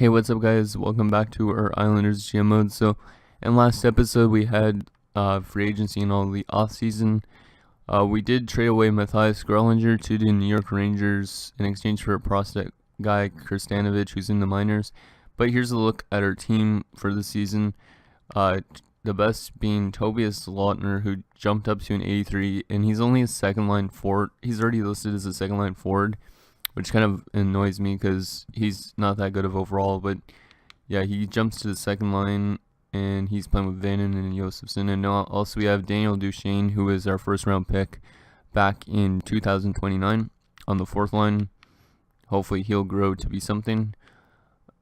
Hey, what's up, guys? Welcome back to our Islanders GM mode. So, in last episode, we had free agency and all the offseason. We did trade away Matthias Grolinger to the New York Rangers in exchange for a prospect guy, Kirstanovich, who's in the minors. But here's a look at our team for the season. The best being Tobias Lautner, who jumped up to an 83, and he's only a second-line forward. He's already listed as a second-line forward, which kind of annoys me because he's not that good of overall. But yeah, he jumps to the second line, and he's playing with Vannon and Josefson. And now also we have Daniel Duchesne, who is our first-round pick back in 2029 on the fourth line. Hopefully he'll grow to be something.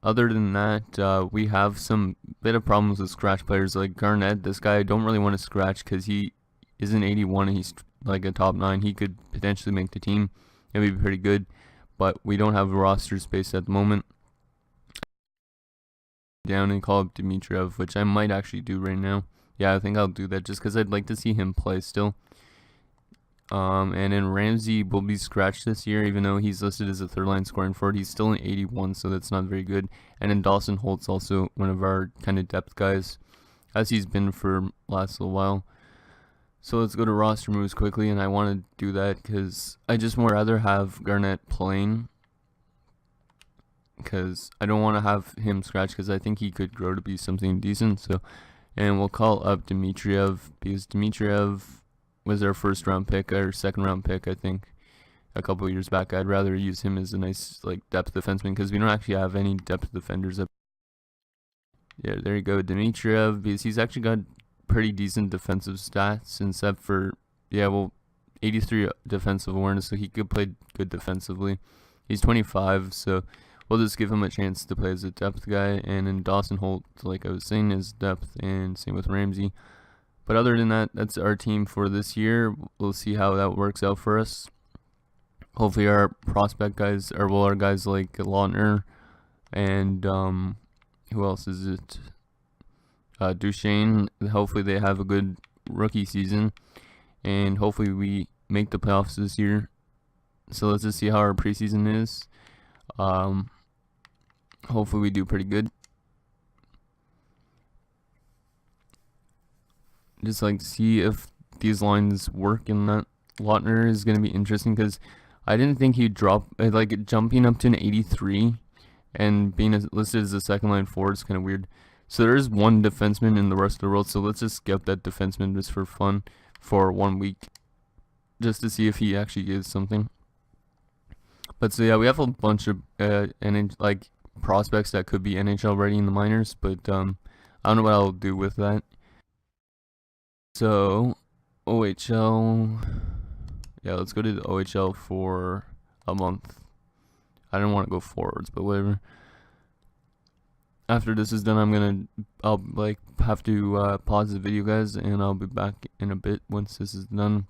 Other than that, we have some bit of problems with scratch players like Garnett. This guy I don't really want to scratch because he is an 81 and he's like a top 9. He could potentially make the team. It would be pretty good, but we don't have roster space at the moment. Down and call up Dimitriev, which I might actually do right now. Yeah, I think I'll do that just because I'd like to see him play still. And then Ramsey will be scratched this year, even though he's listed as a third-line scoring forward. He's still an 81, so that's not very good. And then Dawson Holt's also one of our kind of depth guys, as he's been for last little while. So let's go to roster moves quickly, and I want to do that because I just more rather have Garnett playing, because I don't want to have him scratch because I think he could grow to be something decent. So, and we'll call up Dimitriev because Dimitriev was our first-round pick, our second-round pick, I think, a couple of years back. I'd rather use him as a nice depth defenseman because we don't actually have any depth defenders up. Yeah, there you go, Dimitriev, because he's actually got pretty decent defensive stats, except for 83 defensive awareness, so he could play good defensively. He's 25, so we'll just give him a chance to play as a depth guy. And then Dawson Holt, like I was saying, is depth, and same with Ramsey. But other than that, that's our team for this year. We'll see how that works out for us. Hopefully our prospect guys, our guys like Lautner and who else is it? Duchesne. Hopefully they have a good rookie season, and hopefully we make the playoffs this year. So let's just see how our preseason is. Hopefully we do pretty good. Just see if these lines work, and that Lautner is going to be interesting because I didn't think he'd drop, jumping up to an 83 and being listed as a second line forward is kind of weird. So there is one defenseman in the rest of the world, so let's just skip that defenseman just for fun for 1 week, just to see if he actually gives something. But so yeah, we have a bunch of prospects that could be NHL ready in the minors, but I don't know what I'll do with that. So OHL, yeah, let's go to the OHL for a month. I don't want to go forwards, but whatever. After this is done, I'll have to pause the video, guys, and I'll be back in a bit once this is done.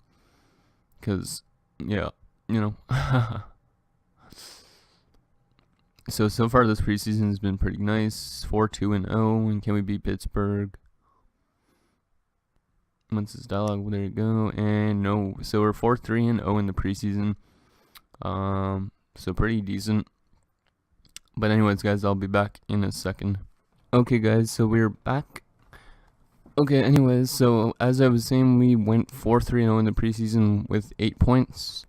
Cause yeah, you know. So far this preseason has been pretty nice. 4-2-0, and can we beat Pittsburgh? Once this dialogue, there you go, and no. So we're 4-3-0 in the preseason. So pretty decent. But anyways, guys, I'll be back in a second. Okay, guys, so we're back. Okay, anyways, so as I was saying, we went 4-3-0 in the preseason with 8 points.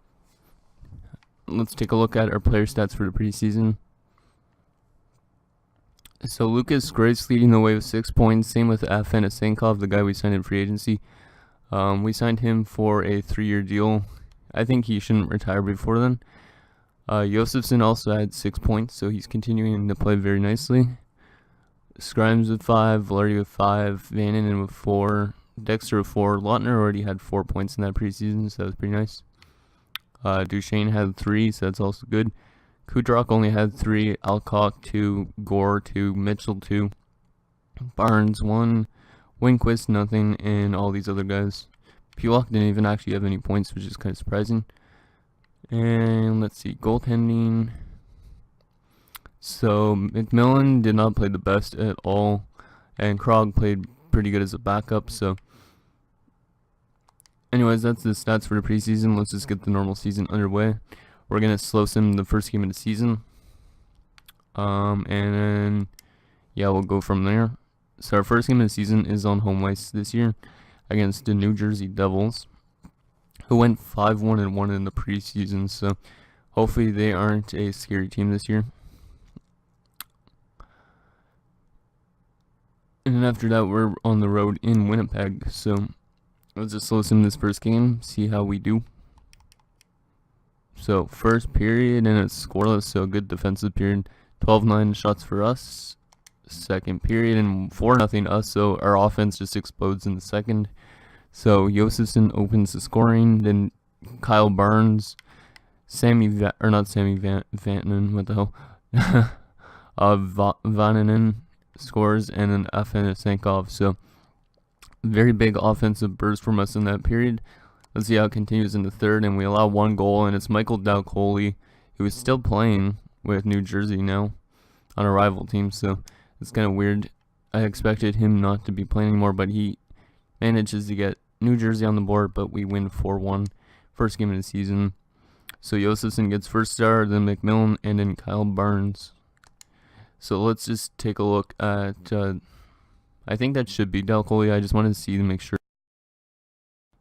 Let's take a look at our player stats for the preseason. So Lucas Grace leading the way with 6 points. Same with Afanasenkov, the guy we signed in free agency. We signed him for a 3-year deal. I think he shouldn't retire before then. Josefson also had 6 points, so he's continuing to play very nicely. Scrimes with 5, Velarde with 5, Vannon with 4, Dexter with 4. Lautner already had 4 points in that preseason, so that was pretty nice. Duchesne had 3, so that's also good. Kudrock only had 3, Alcock 2, Gore 2, Mitchell 2, Barnes 1, Winquist nothing, and all these other guys. Pulock didn't even actually have any points, which is kind of surprising. And let's see, goaltending. So McMillan did not play the best at all, and Krog played pretty good as a backup. So anyways, that's the stats for the preseason. Let's just get the normal season underway. We're going to slow sim the first game of the season. And then, yeah, we'll go from there. So our first game of the season is on home ice this year against the New Jersey Devils, who went 5-1-1 in the preseason. So hopefully they aren't a scary team this year. And then after that, we're on the road in Winnipeg. So let's just listen to this first game, see how we do. So first period, and it's scoreless, so good defensive period. 12-9 shots for us. Second period, and 4-0 us, so our offense just explodes in the second. So Josefson opens the scoring, then Kyle Barnes, Vatanen, what the hell? Vatanen scores, and then Afanasenkov. So very big offensive burst from us in that period. Let's see how it continues in the third, and we allow one goal, and it's Michael Dalcoli, who is still playing with New Jersey now on a rival team, so it's kind of weird. I expected him not to be playing anymore, but he manages to get New Jersey on the board, but we win 4-1, first game of the season. So Josefson gets first star, then McMillan, and then Kyle Barnes. So let's just take a look at, I think that should be Dalcoli. I just wanted to see to make sure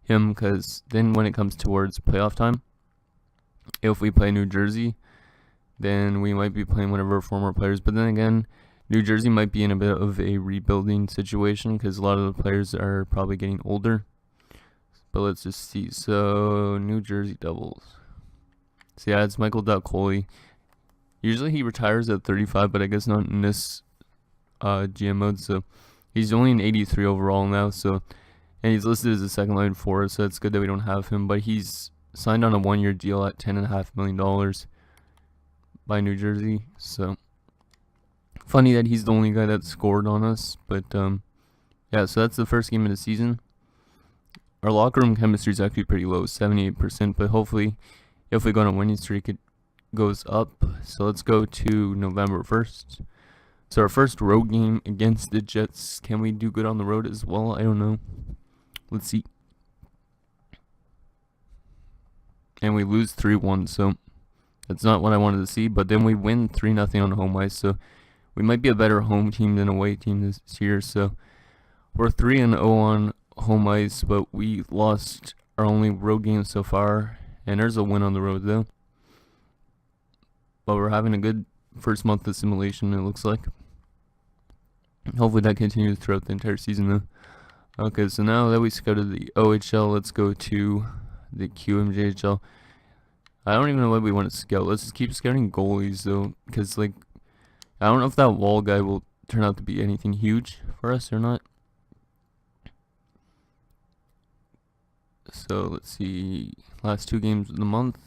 him, because then when it comes towards playoff time, if we play New Jersey, then we might be playing one of our former players. But then again, New Jersey might be in a bit of a rebuilding situation because a lot of the players are probably getting older. But let's just see. So New Jersey Devils. So yeah, it's Michael Dalcoli. Usually he retires at 35, but I guess not in this GM mode. So he's only an 83 overall now. So, and he's listed as a second line for us, so it's good that we don't have him. But he's signed on a 1-year deal at $10.5 million by New Jersey. So funny that he's the only guy that scored on us. But yeah, so that's the first game of the season. Our locker room chemistry is actually pretty low, 78%. But hopefully, if we go on a winning streak, it goes up. So let's go to November 1st. So our first road game against the Jets. Can we do good on the road as well? I don't know. Let's see. And we lose 3-1, so that's not what I wanted to see. But then we win 3-0 on home ice, so we might be a better home team than away team this year. So we're 3-0 on home ice, but we lost our only road game so far. And there's a win on the road, though. But we're having a good first month of simulation, it looks like. Hopefully that continues throughout the entire season, though. Okay, so now that we scouted the OHL, let's go to the QMJHL. I don't even know what we want to scout. Let's just keep scouting goalies, though, because, like, I don't know if that Wall guy will turn out to be anything huge for us or not. So, let's see. Last 2 games of the month.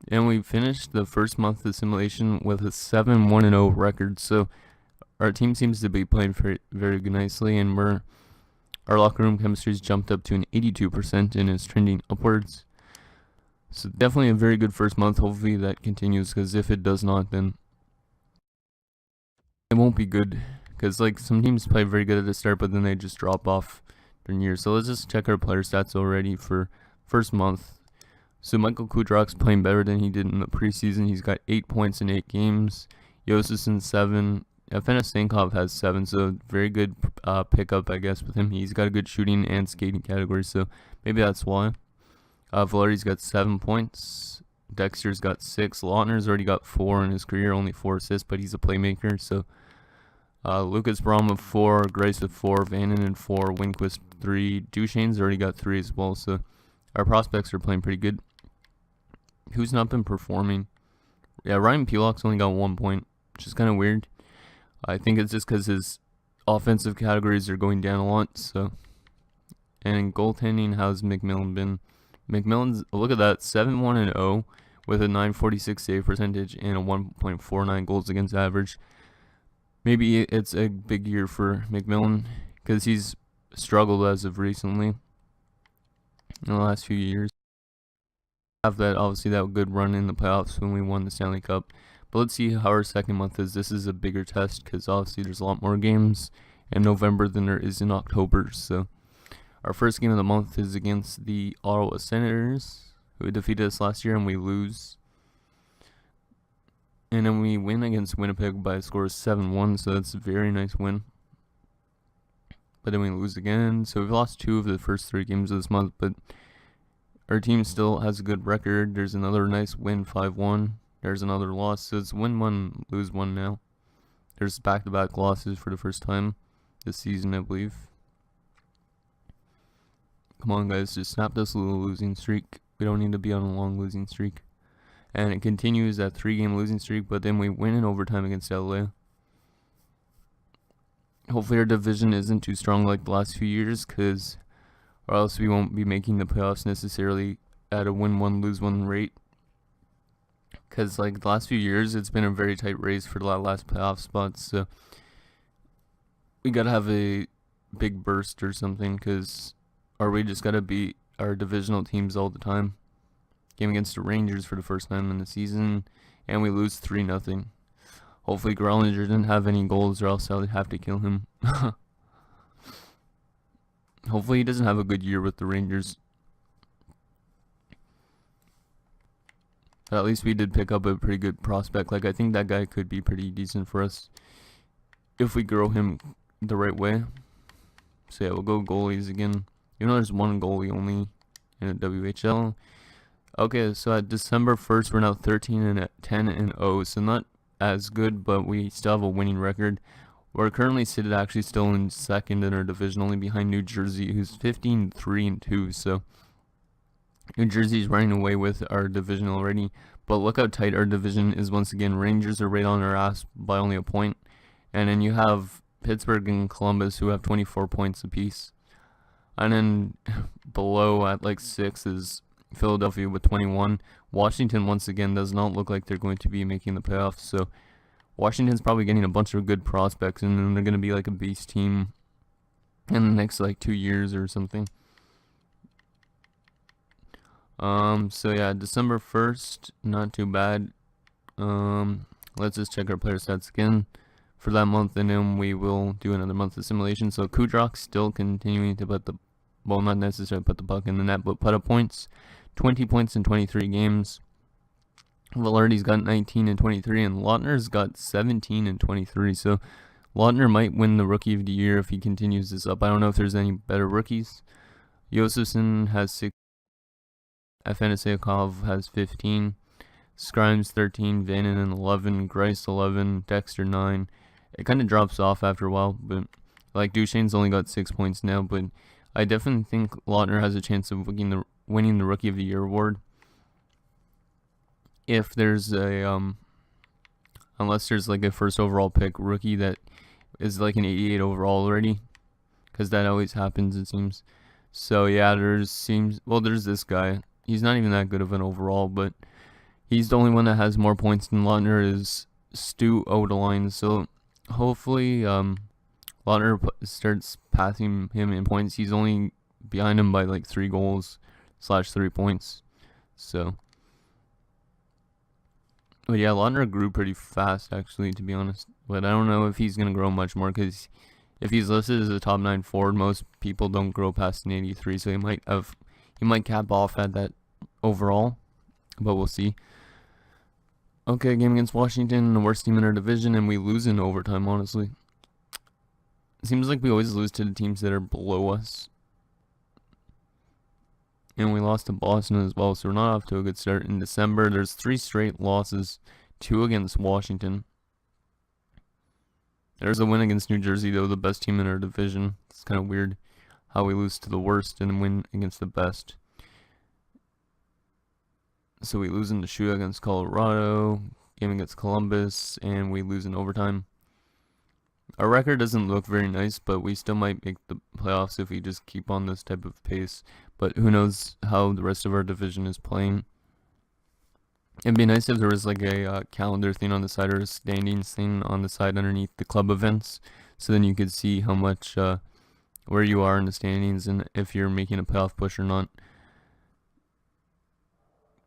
And we finished the first month of simulation with a 7-1-0 record. So our team seems to be playing very, very nicely, and our locker room chemistry's jumped up to an 82% and is trending upwards. So definitely a very good first month. Hopefully that continues, because if it does not, then it won't be good. Because like some teams play very good at the start, but then they just drop off during years. So let's just check our player stats already for first month. So Michael Kudrok's playing better than he did in the preseason. He's got 8 points in 8 games. Josefson 7. Afanasenkov has 7, so very good pickup, I guess, with him. He's got a good shooting and skating category, so maybe that's why. Valeri's got 7 points. Dexter's got 6. Lautner's already got 4 in his career, only 4 assists, but he's a playmaker. So Lucas Braun with 4, Grace with 4, Vannon 4, Winquist 3. Duchesne's already got 3 as well, so our prospects are playing pretty good. Who's not been performing? Yeah, Ryan Pulock's only got 1 point, which is kind of weird. I think it's just because his offensive categories are going down a lot. So, and in goaltending, how's McMillan been? McMillan's, look at that, 7-1-0 with a .946 save percentage and a 1.49 goals against average. Maybe it's a big year for McMillan because he's struggled as of recently in the last few years. Have that, obviously, that good run in the playoffs when we won the Stanley Cup. But let's see how our second month is. This is a bigger test because obviously there's a lot more games in November than there is in October. So our first game of the month is against the Ottawa Senators, who defeated us last year, and we lose. And then we win against Winnipeg by a score of 7-1, so that's a very nice win. But then we lose again, so we've lost 2 of the first 3 games of this month, but our team still has a good record. There's another nice win, 5-1. There's another loss, so it's win 1, lose 1 now. There's back-to-back losses for the first time this season, I believe. Come on, guys, just snap this little losing streak. We don't need to be on a long losing streak. And it continues that 3-game losing streak, but then we win in overtime against LA. Hopefully our division isn't too strong like the last few years, or else we won't be making the playoffs necessarily at a win 1, lose 1 rate. Because like the last few years, it's been a very tight race for the last playoff spots, so we gotta have a big burst or something, or we just gotta beat our divisional teams all the time. Game against the Rangers for the first time in the season, and we lose 3-0. Hopefully Grellinger didn't have any goals, or else I'll have to kill him. Hopefully he doesn't have a good year with the Rangers. But at least we did pick up a pretty good prospect. Like, I think that guy could be pretty decent for us if we grow him the right way. So yeah, we'll go goalies again. Even though there's 1 goalie only in the WHL. Okay, so at December 1st, we're now 13-10-0. So not as good, but we still have a winning record. We're currently actually still in second in our division, only behind New Jersey, who's 15-3-2. So New Jersey's running away with our division already. But look how tight our division is once again. Rangers are right on our ass by only a point. And then you have Pittsburgh and Columbus, who have 24 points apiece. And then below at like 6 is Philadelphia with 21. Washington once again does not look like they're going to be making the playoffs, so Washington's probably getting a bunch of good prospects, and then they're going to be like a beast team in the next like 2 years or something. So yeah, December 1st, not too bad. Let's just check our player stats again for that month, and then we will do another month of simulation. So Kudrok's still continuing to not necessarily put the puck in the net, but put up points. 20 points in 23 games. Velarde's got 19 and 23, and Lautner's got 17 and 23. So Lautner might win the Rookie of the Year if he continues this up. I don't know if there's any better rookies. Josefson has 6. Afanasiakov has 15. Scrimes 13. Vananen 11. Grice 11. Dexter 9. It kind of drops off after a while, but like Duchesne's only got 6 points now, but I definitely think Lautner has a chance of winning the Rookie of the Year award. If there's unless there's like a first overall pick rookie that is like an 88 overall already, because that always happens, it seems. So yeah, there's this guy. He's not even that good of an overall, but he's the only one that has more points than Lautner, is Stu Odeline. So hopefully Lautner starts passing him in points. He's only behind him by like 3 goals / 3 points. So, but yeah, Lautner grew pretty fast actually, to be honest. But I don't know if he's gonna grow much more, because if he's listed as a top 9 forward, most people don't grow past an 83. So he might cap off at that overall, but we'll see. Okay, game against Washington, the worst team in our division, and we lose in overtime. Honestly, it seems like we always lose to the teams that are below us. And we lost to Boston as well, so we're not off to a good start. In December, there's 3 straight losses, 2 against Washington. There's a win against New Jersey, though, the best team in our division. It's kind of weird how we lose to the worst and win against the best. So we lose in the shoot against Colorado, game against Columbus, and we lose in overtime. Our record doesn't look very nice, but we still might make the playoffs if we just keep on this type of pace. But who knows how the rest of our division is playing. It'd be nice if there was like a calendar thing on the side, or a standings thing on the side underneath the club events, so then you could see how much where you are in the standings and if you're making a playoff push or not.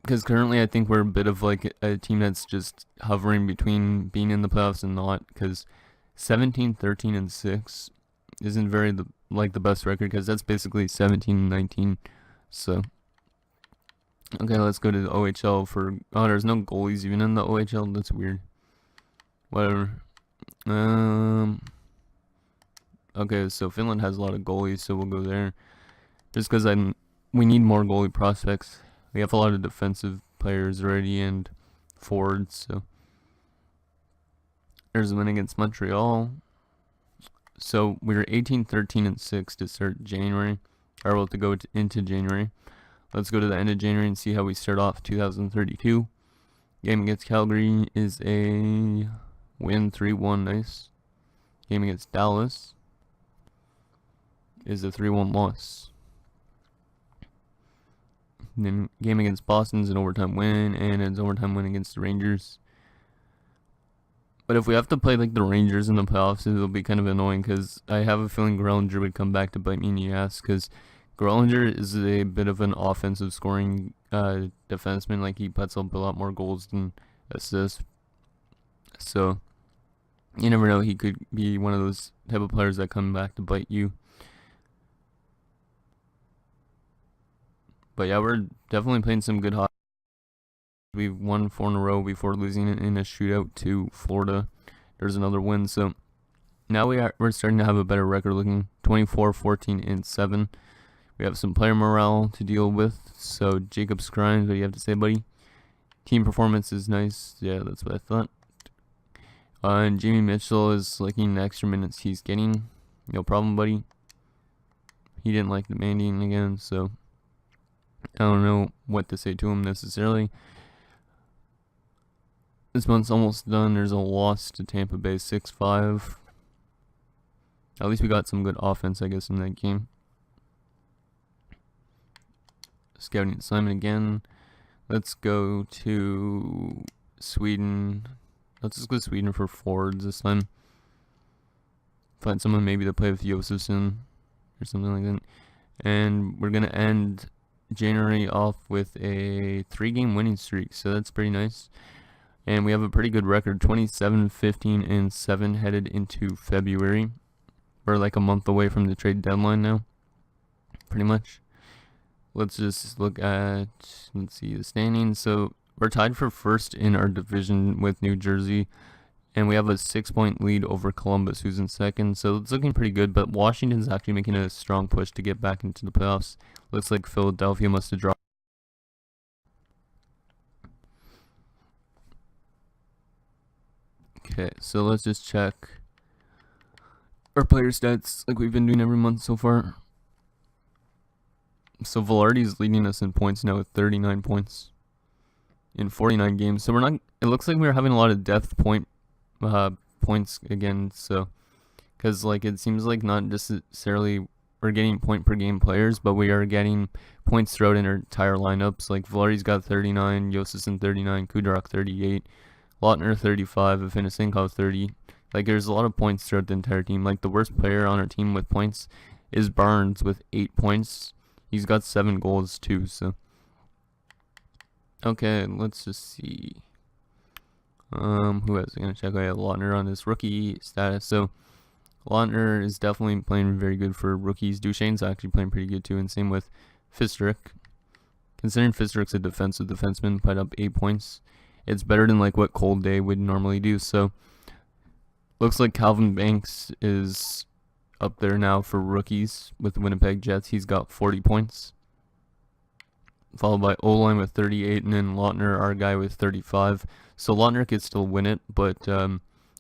Because currently I think we're a bit of like a team that's just hovering between being in the playoffs and not, because 17, 13, and 6 isn't very the best record, because that's basically 17 and 19. So okay, let's go to the OHL there's no goalies even in the OHL. That's weird. Whatever. Okay, so Finland has a lot of goalies, so we'll go there. Just because we need more goalie prospects. We have a lot of defensive players already and forwards, so. There's a win against Montreal. So we were 18, 13, and 6 to start January. Or well, to go into January. Let's go to the end of January and see how we start off 2032. Game against Calgary is a win, 3-1, nice. Game against Dallas is a 3-1 loss. Then game against Boston's an overtime win, and it's an overtime win against the Rangers. But if we have to play like the Rangers in the playoffs, it'll be kind of annoying because I have a feeling Grellinger would come back to bite me in the ass because Grellinger is a bit of an offensive scoring defenseman. Like, he puts up a lot more goals than assists. So you never know, he could be one of those type of players that come back to bite you. But yeah, we're definitely playing some good hockey. We've won 4 in a row before losing it in a shootout to Florida. There's another win, so now we're starting to have a better record, looking 24, 14, and 7. We have some player morale to deal with. So Jacob Scrimes, what do you have to say, buddy? Team performance is nice. Yeah, that's what I thought. And Jamie Mitchell is liking the extra minutes he's getting. No problem, buddy. He didn't like demanding again, so I don't know what to say to him necessarily. This month's almost done. There's a loss to Tampa Bay, 6-5. At least we got some good offense, I guess, in that game. Scouting assignment again. Let's go to Sweden. Let's just go to Sweden for forwards this time. Find someone maybe to play with Josefsson or something like that. And we're going to end January off with a 3-game winning streak, so that's pretty nice. And we have a pretty good record, 27, 15, and 7 headed into February. We're like a month away from the trade deadline now, pretty much. Let's just look at, let's see, the standings. So we're tied for first in our division with New Jersey, and we have a 6-point lead over Columbus, who's in second. So it's looking pretty good, but Washington's actually making a strong push to get back into the playoffs. Looks like Philadelphia must have dropped. Okay, so let's just check our player stats like we've been doing every month so far. So Velarde is leading us in points now with 39 points in 49 games. So we're not. It looks like we're having a lot of depth points again. So because like it seems like not necessarily we're getting point per game players, but we are getting points throughout in our entire lineups. Like Velarde's got 39, Josefsson 39, Kudarok 38. Lautner 35, Afinosenkov 30. Like, there's a lot of points throughout the entire team. Like, the worst player on our team with points is Barnes with 8 points. He's got 7 goals too, so. Okay, let's just see. Who else? I'm gonna check out Lautner on his rookie status. So Lautner is definitely playing very good for rookies. Duchesne's actually playing pretty good too, and same with Fistrick. Considering Fistrick's a defensive defenseman, put up 8 points. It's better than like what Cold Day would normally do. So looks like Calvin Banks is up there now for rookies with the Winnipeg Jets. He's got 40 points. Followed by Oline with 38, and then Lautner, our guy, with 35. So Lautner could still win it, but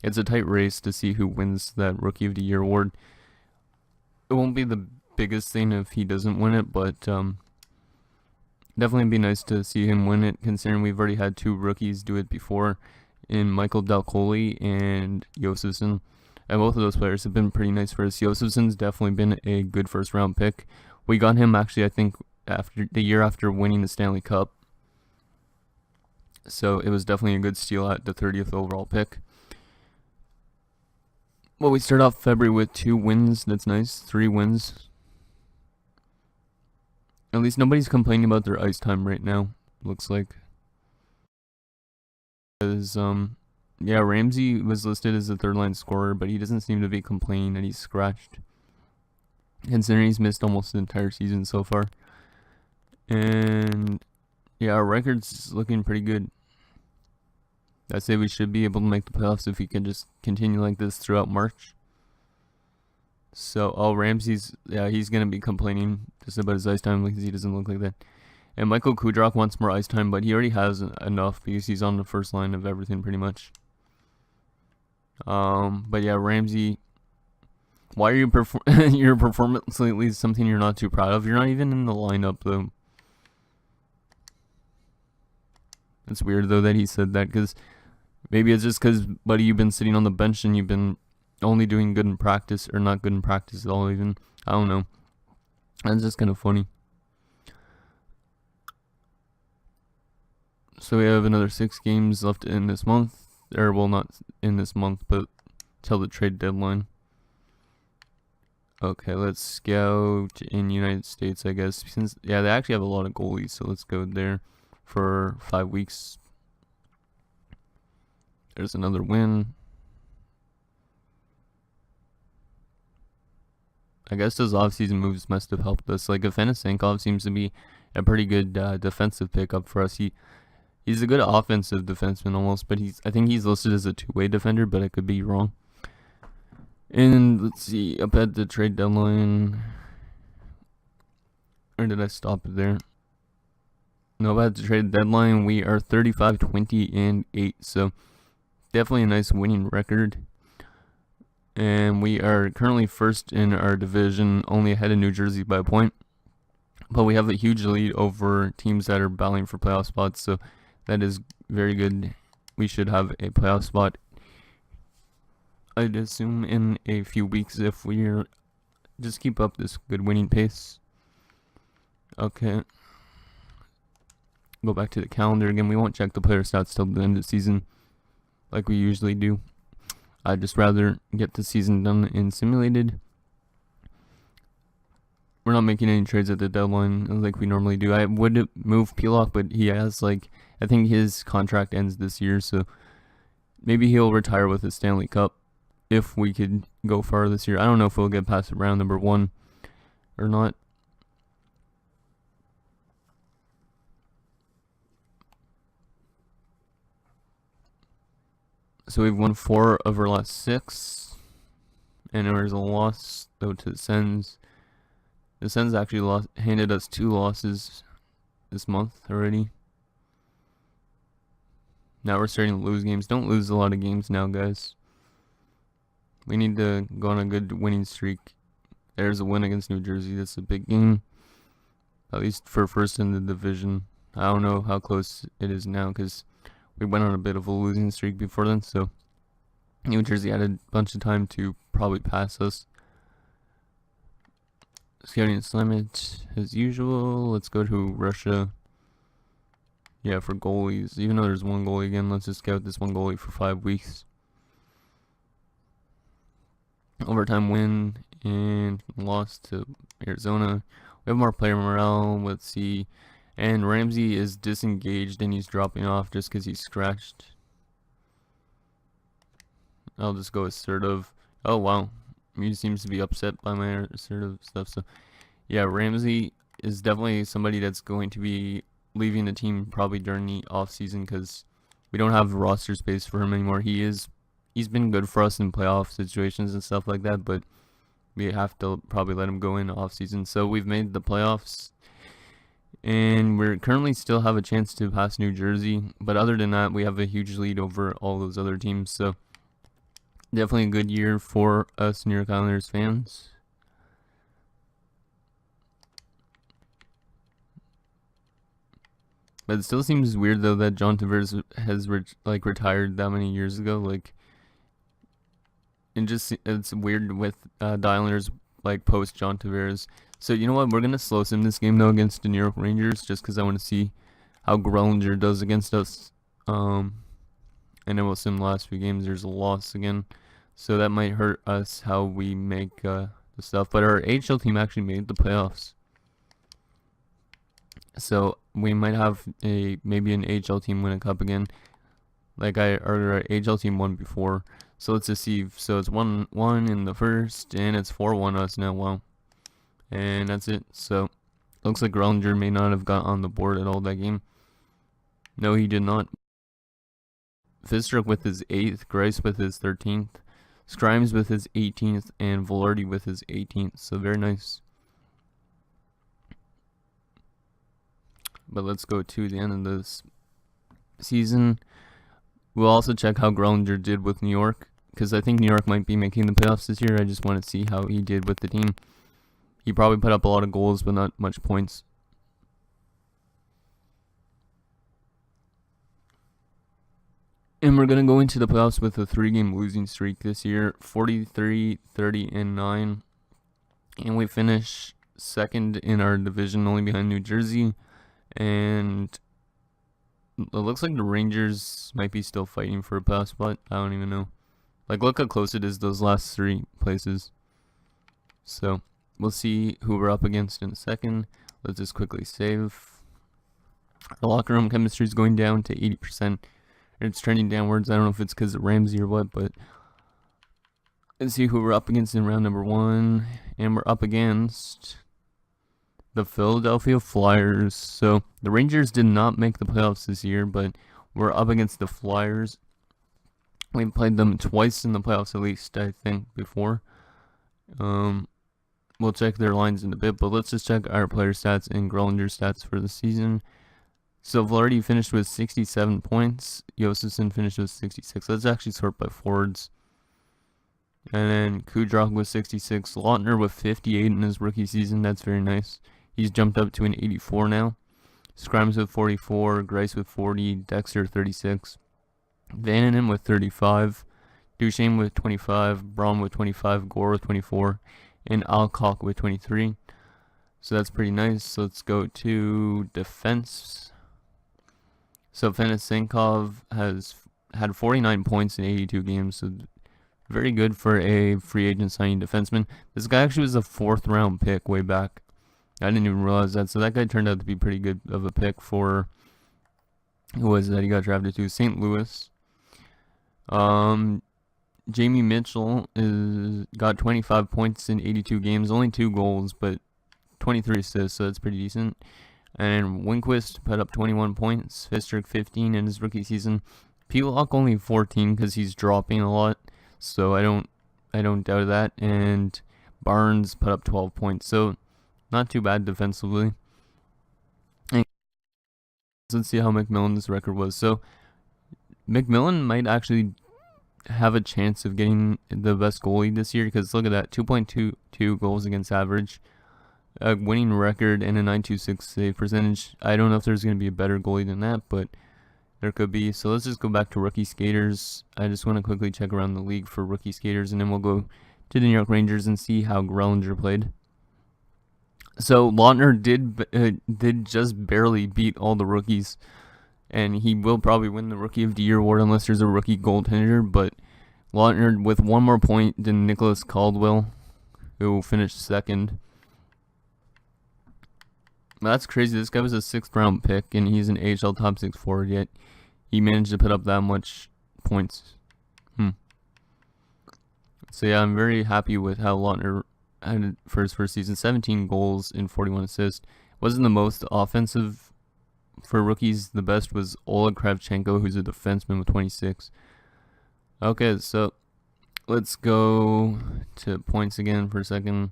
it's a tight race to see who wins that Rookie of the Year award. It won't be the biggest thing if he doesn't win it, but definitely be nice to see him win it, considering we've already had 2 rookies do it before in Michael Dalcoli and Josefsson. And both of those players have been pretty nice for us. Josefsson's definitely been a good first-round pick. We got him actually, I think, after the year after winning the Stanley Cup. So it was definitely a good steal at the 30th overall pick. Well, we start off February with 2 wins. That's nice. 3 wins. At least nobody's complaining about their ice time right now, looks like. Because, yeah, Ramsey was listed as a third-line scorer, but he doesn't seem to be complaining that he's scratched, considering he's missed almost the entire season so far. And, yeah, our record's looking pretty good. I say we should be able to make the playoffs if we can just continue like this throughout March. So, Ramsey's, yeah, he's going to be complaining just about his ice time because he doesn't look like that. And Michael Kudrock wants more ice time, but he already has enough because he's on the first line of everything pretty much. But yeah, Ramsey, why are you your performance lately is something you're not too proud of? You're not even in the lineup though. It's weird though that he said that, because maybe it's just because, buddy, you've been sitting on the bench and you've been only doing good in practice, or not good in practice at all even. I don't know. That's just kind of funny. So we have another 6 games left in this month. Or, well, not in this month, but till the trade deadline. Okay, let's scout in United States, I guess. Since, yeah, they actually have a lot of goalies, so let's go there for 5 weeks. There's another win. I guess those offseason moves must have helped us. Like, Afanasenkov seems to be a pretty good defensive pickup for us. He's a good offensive defenseman almost, but I think he's listed as a two-way defender, but I could be wrong. And let's see, up at the trade deadline, or did I stop it there? No, at the trade deadline, we are 35, 20, and 8, so definitely a nice winning record. And we are currently first in our division, only ahead of New Jersey by a point. But we have a huge lead over teams that are battling for playoff spots, so that is very good. We should have a playoff spot, I'd assume, in a few weeks if we just keep up this good winning pace. Okay. Go back to the calendar again. We won't check the player stats till the end of the season like we usually do. I'd just rather get the season done in simulated. We're not making any trades at the deadline like we normally do. I would move Pilock, but he has, like, I think his contract ends this year, so maybe he'll retire with the Stanley Cup if we could go far this year. I don't know if we'll get past round number 1 or not. So we've won 4 of our last 6, and there was a loss though to the Sens. The Sens actually handed us 2 losses this month already. Now we're starting to lose games. Don't lose a lot of games now, guys. We need to go on a good winning streak. There's a win against New Jersey. That's a big game, at least for first in the division. I don't know how close it is now because we went on a bit of a losing streak before then. So New Jersey had a bunch of time to probably pass us. Scouting assignment as usual. Let's go to Russia. Yeah, for goalies. Even though there's one goalie again, let's just scout this one goalie for 5 weeks. Overtime win and loss to Arizona. We have more player morale. Let's see. And Ramsey is disengaged and he's dropping off just because he's scratched. I'll just go assertive. Oh, wow. He seems to be upset by my assertive stuff. So, yeah, Ramsey is definitely somebody that's going to be leaving the team probably during the off season because we don't have roster space for him anymore. He's been good for us in playoff situations and stuff like that, but we have to probably let him go in off season. So we've made the playoffs, and we're currently still have a chance to pass New Jersey. But other than that, we have a huge lead over all those other teams. So definitely a good year for us New York Islanders fans. But it still seems weird though that John Tavares has retired that many years ago. Like, it's weird with the Islanders like post John Tavares. So you know what? We're gonna slow sim this game though against the New York Rangers just because I want to see how Grellinger does against us. And then we'll sim the last few games. There's a loss again, so that might hurt us how we make the stuff. But our AHL team actually made the playoffs. So we might have maybe an AHL team win a cup again, like our AHL team won before. So let's just see. So it's 1-1 in the first, and it's 4-1 us now. Wow, and that's it. So looks like Grellinger may not have got on the board at all that game. No, he did not. Fistrup with his 8th, Grice with his 13th, Scrimes with his 18th, and Velarde with his 18th. So very nice. But let's go to the end of this season. We'll also check how Grellinger did with New York, because I think New York might be making the playoffs this year. I just want to see how he did with the team. He probably put up a lot of goals, but not much points. And we're going to go into the playoffs with a 3-game losing streak this year, 43, 30, and 9. And we finish second in our division, only behind New Jersey. And it looks like the Rangers might be still fighting for a playoff spot. I don't even know. Like, look how close it is, those last 3 places. So, we'll see who we're up against in a second. Let's just quickly save. The locker room chemistry is going down to 80%. It's trending downwards. I don't know if it's because of Ramsey or what, but let's see who we're up against in round number 1. And we're up against the Philadelphia Flyers. So the Rangers did not make the playoffs this year, but we're up against the Flyers. We've played them twice in the playoffs, at least, I think, before. We'll check their lines in a bit, but let's just check our player stats and Grellinger stats for the season. So Velarde finished with 67 points. Josefson finished with 66. Let's actually sort by forwards. And then Kudrok with 66. Lautner with 58 in his rookie season. That's very nice. He's jumped up to an 84 now. Scrimes with 44. Grice with 40. Dexter 36. Vananen with 35. Duchesne with 25. Braun with 25. Gore with 24. And Alcock with 23. So that's pretty nice. Let's go to defense. So Fedosenkov has had 49 points in 82 games, so very good for a free agent signing defenseman. This guy actually was a 4th round pick way back. I didn't even realize that, so that guy turned out to be pretty good of a pick for, who was that he got drafted to? St. Louis. Jamie Mitchell got 25 points in 82 games, only 2 goals, but 23 assists, so that's pretty decent. And Winquist put up 21 points, Fistrick 15 in his rookie season. Pilock only 14 because he's dropping a lot, so I don't doubt that. And Barnes put up 12 points, so not too bad defensively. And let's see how McMillan's record was. So McMillan might actually have a chance of getting the best goalie this year, because look at that, 2.22 goals against average. A winning record and a .926 save percentage. I don't know if there's going to be a better goalie than that, but there could be. So let's just go back to rookie skaters. I just want to quickly check around the league for rookie skaters, and then we'll go to the New York Rangers and see how Grellinger played. So Lautner did just barely beat all the rookies, and he will probably win the Rookie of the Year award unless there's a rookie goaltender. But Lautner with 1 more point than Nicholas Caldwell, who finished 2nd. That's crazy. This guy was a 6th round pick, and he's an AHL top 6 forward, yet he managed to put up that much points. So yeah, I'm very happy with how Lautner had for his first season. 17 goals and 41 assists. Wasn't the most offensive for rookies. The best was Oleg Kravchenko, who's a defenseman with 26. Okay, so let's go to points again for a second.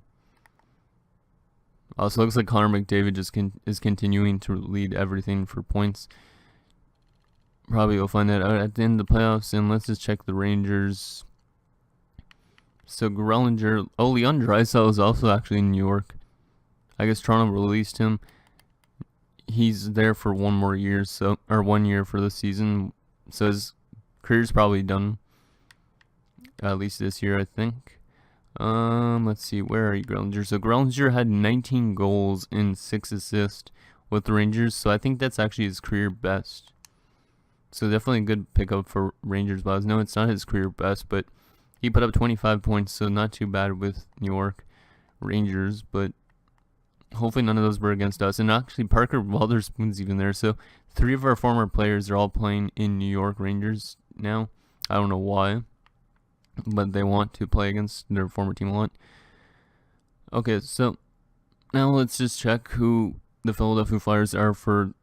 Also, looks like Connor McDavid just is continuing to lead everything for points. Probably we'll find that out at the end of the playoffs. And let's just check the Rangers. So Grellinger, Leon Draisaitl is also actually in New York. I guess Toronto released him. He's there for 1 more year, or 1 year for the season. So his career's probably done. At least this year, I think. Let's see, where are you, Grellinger? So Grellinger had 19 goals and 6 assists with the Rangers, so I think that's actually his career best. So definitely a good pickup for Rangers wise. No, it's not his career best, but he put up 25 points, so not too bad with New York Rangers, but hopefully none of those were against us. And actually, Parker Walderspoon's even there, so 3 of our former players are all playing in New York Rangers now. I don't know why, but they want to play against their former team a lot. Okay, so now let's just check who the Philadelphia Flyers are for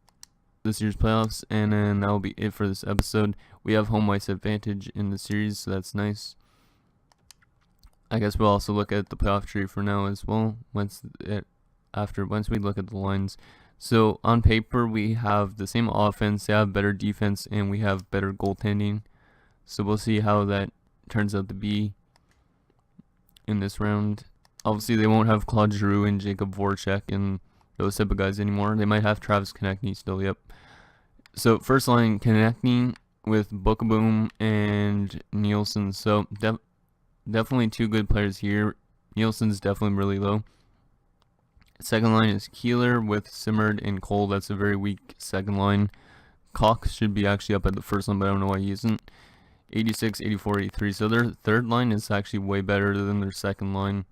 this year's playoffs, and then that will be it for this episode. We have home ice advantage in the series, so that's nice. I guess we'll also look at the playoff tree for now as well once we look at the lines. So on paper we have the same offense, they have better defense, and we have better goaltending. So we'll see how that turns out to be in this round. Obviously they won't have Claude Giroux and Jacob Voracek and those type of guys anymore. They might have Travis Konechny still, yep. So first line, Konechny with Bookboom and Nielsen. So definitely two good players here. Nielsen's definitely really low. Second line is Keeler with Simard and Cole. That's a very weak second line. Cox should be actually up at the first line, but I don't know why he isn't. 86, 84, 83. So their third line is actually way better than their second line.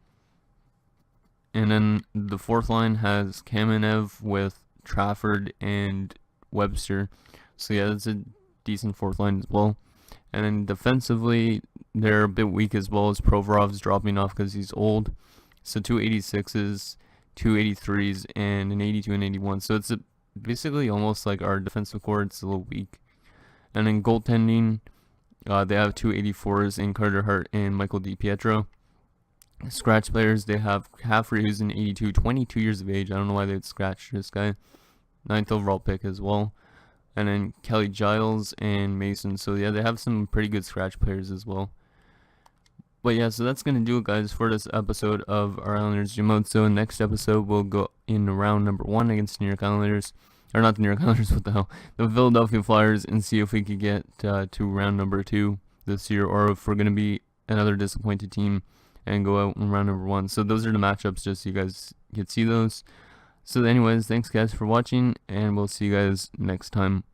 And then the fourth line has Kamenev with Trafford and Webster. So yeah, that's a decent fourth line as well. And then defensively, they're a bit weak as well, as Provorov's dropping off because he's old. So 2 86s, 2 83s, and an 82 and 81. So it's basically almost like our defensive core. It's a little weak. And then goaltending, they have 2 84s in Carter Hart and Michael DiPietro. Scratch players, they have Caffrey, who's an 82, 22 years of age. I don't know why they'd scratch this guy. 9th overall pick as well. And then Kelly Giles and Mason. So yeah, they have some pretty good scratch players as well. But yeah, so that's going to do it, guys, for this episode of our Islanders Gym Mode. So next episode, we'll go in round number 1 against the New York Islanders. Or not the New York Islanders, what the hell. The Philadelphia Flyers, and see if we could get to round number 2 this year, or if we're going to be another disappointed team and go out in round number 1. So those are the matchups, just so you guys can see those. So anyways, thanks guys for watching, and we'll see you guys next time.